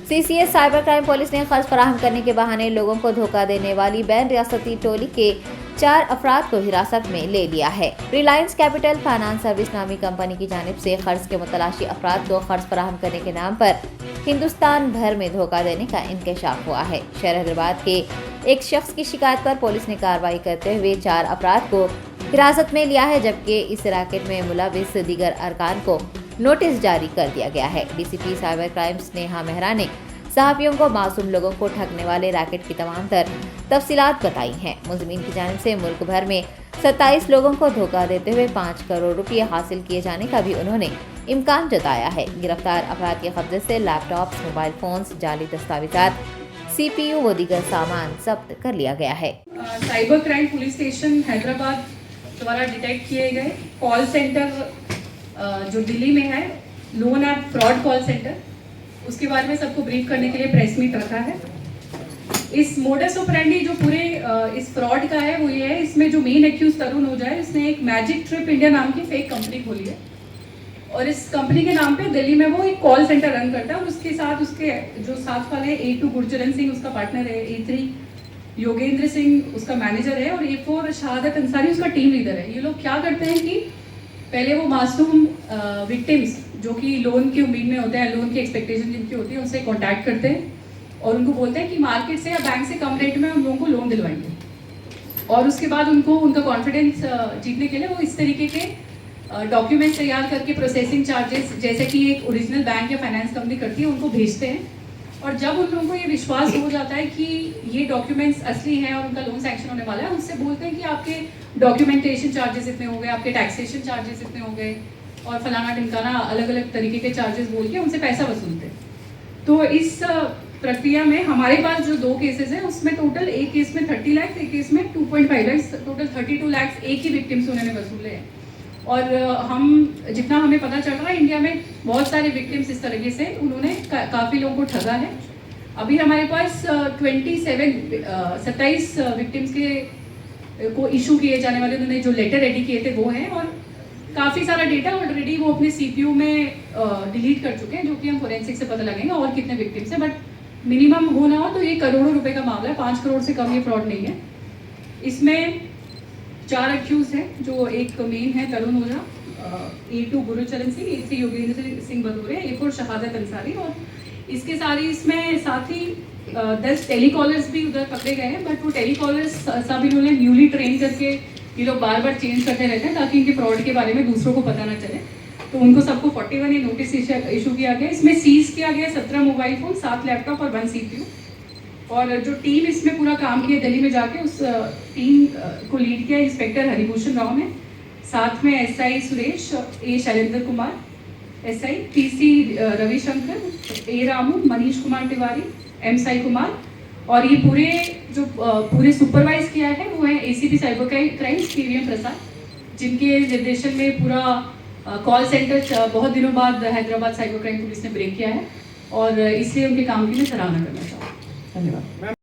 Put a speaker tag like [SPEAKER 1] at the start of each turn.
[SPEAKER 1] CCS cyber crime police ने कर्ज फराहम करने के बहाने लोगों को धोखा देने वाली बैन रियासती टोली के 4 अफराद को हिरासत में ले लिया है। रिलायंस कैपिटल फाइनेंस सर्विस नामी कंपनी की जानिब से कर्ज के मुतलाशी अफराद को कर्ज फराहम करने के नाम पर हिंदुस्तान भर में धोखा देने का इंकशाफ हुआ है। शहर हैदराबाद के एक शख्स की शिकायत पर पुलिस ने कार्रवाई करते हुए 4 अफराद को हिरासत में लिया है, जबकि इस रैकेट में मुलविस दीगर अरकान को नोटिस जारी कर दिया गया है। DCP cyber crime Sneha Mehra ने सहाफियों को मासूम लोगों को ठगने वाले रैकेट की तमाम तफसीलात बताई हैं। मुलजिमीन की जानिब से मुल्क भर में 27 लोगों को धोखा देते हुए 5 करोड़ रुपये हासिल किए जाने का भी उन्होंने इम्कान जताया है। गिरफ्तार अफराद के कब्जे से लैपटॉप्स, मोबाइल फोन्स, जाली दस्तावेजात, CPU व दीगर सामान जब्त कर लिया गया है।
[SPEAKER 2] Cyber crime police station Hyderabad द्वारा डिटेक्ट किए गए कॉल सेंटर जो दिल्ली में है, loan app fraud call centre, उसके बारे में सबको ब्रीफ करने के लिए प्रेस मीट रखा है। इस मोडस ऑपरेंडी जो पूरे इस फ्रॉड का है वो ये है, इसमें जो मेन एक्यूज तरुण हो जाए, उसने एक मैजिक ट्रिप इंडिया नाम की फेक कंपनी खोली है और इस कंपनी के नाम पे दिल्ली में वो एक कॉल सेंटर रन करता है और उसके साथ उसके जो साथ वाले A2 गुरचरण सिंह उसका पार्टनर है, A3 योगेंद्र सिंह उसका मैनेजर है और A4 शहादत अंसारी उसका टीम लीडर है। ये लोग क्या करते हैं कि पहले वो मासूम विक्टिम्स जो कि लोन की उम्मीद में होते हैं, लोन की एक्सपेक्टेशन जिनकी होती है, उनसे कांटेक्ट करते हैं और उनको बोलते हैं कि मार्केट से या बैंक से कम रेट में उन लोगों को लोन दिलवाएंगे और उसके बाद उनको उनका कॉन्फिडेंस जीतने के लिए वो इस तरीके के डॉक्यूमेंट्स तैयार करके प्रोसेसिंग चार्जेस जैसे कि एक ओरिजिनल बैंक या फाइनेंस कंपनी करती है उनको भेजते हैं और जब उन लोगों को ये विश्वास हो जाता है कि ये डॉक्यूमेंट्स असली हैं और उनका लोन सैंक्शन होने वाला है, उनसे बोलते हैं कि आपके डॉक्यूमेंटेशन चार्जेस इतने हो गए, आपके टैक्सेशन चार्जेस इतने हो गए और फलाना ढिमकाना अलग अलग तरीके के चार्जेस बोल के उनसे पैसा वसूलते हैं। तो इस प्रक्रिया में हमारे पास जो 2 केसेस हैं उसमें टोटल एक केस में 30 लाख, एक केस में 2.5 लाख, टोटल 32 लाख एक ही विक्टिम से उन्होंने वसूले हैं। और हम जितना हमें पता चल रहा है इंडिया में बहुत सारे विक्टिम्स इस तरीके से उन्होंने काफ़ी लोगों को ठगा है। अभी हमारे पास 27 विक्टिम्स के को इशू किए जाने वाले उन्होंने जो लेटर रेडी किए थे वो हैं और काफ़ी सारा डेटा ऑलरेडी वो अपने CPU में डिलीट कर चुके हैं, जो कि हम फोरेंसिक से पता लगेंगे और कितने विक्टिम्स हैं। बट मिनिमम हो ना हो तो ये करोड़ों रुपए का मामला है, 5 करोड़ से कम ये फ्रॉड नहीं है। इसमें 4 एक्यूज हैं, जो एक मेन है तरुण ओझा, A2 Gurcharan Singh, A3 Yogendra Singh बदूरे, A4 शहादत अंसारी और इसके सारी इसमें साथ ही 10 टेलीकॉलर्स भी उधर पकड़े गए हैं। बट वो टेलीकॉलर्स सब इन्होंने न्यूली ट्रेन करके ये लोग बार बार चेंज करते रहते हैं ताकि इनके फ्रॉड के बारे में दूसरों को पता ना चले। तो उनको सबको 41 नोटिस इशू किया गया। इसमें सीज किया गया 17 मोबाइल फोन, 7 लैपटॉप और 1 CPU। और जो टीम इसमें पूरा काम किया दिल्ली में जाके, उस टीम को लीड किया इंस्पेक्टर हरिभूषण राव ने, साथ में SI Suresh, A Shailendra Kumar, SI PC Ravishankar, A Ramu, Manish Kumar Tiwari, M Sai Kumar और ये पूरे सुपरवाइज किया है वो है ACP साइबर क्राइम KVM प्रसाद, जिनके निर्देशन में पूरा कॉल सेंटर बहुत दिनों बाद हैदराबाद साइबर क्राइम पुलिस ने ब्रेक किया है और इसलिए उनके काम की मैं सराहना करना चाहूँ। धन्यवाद।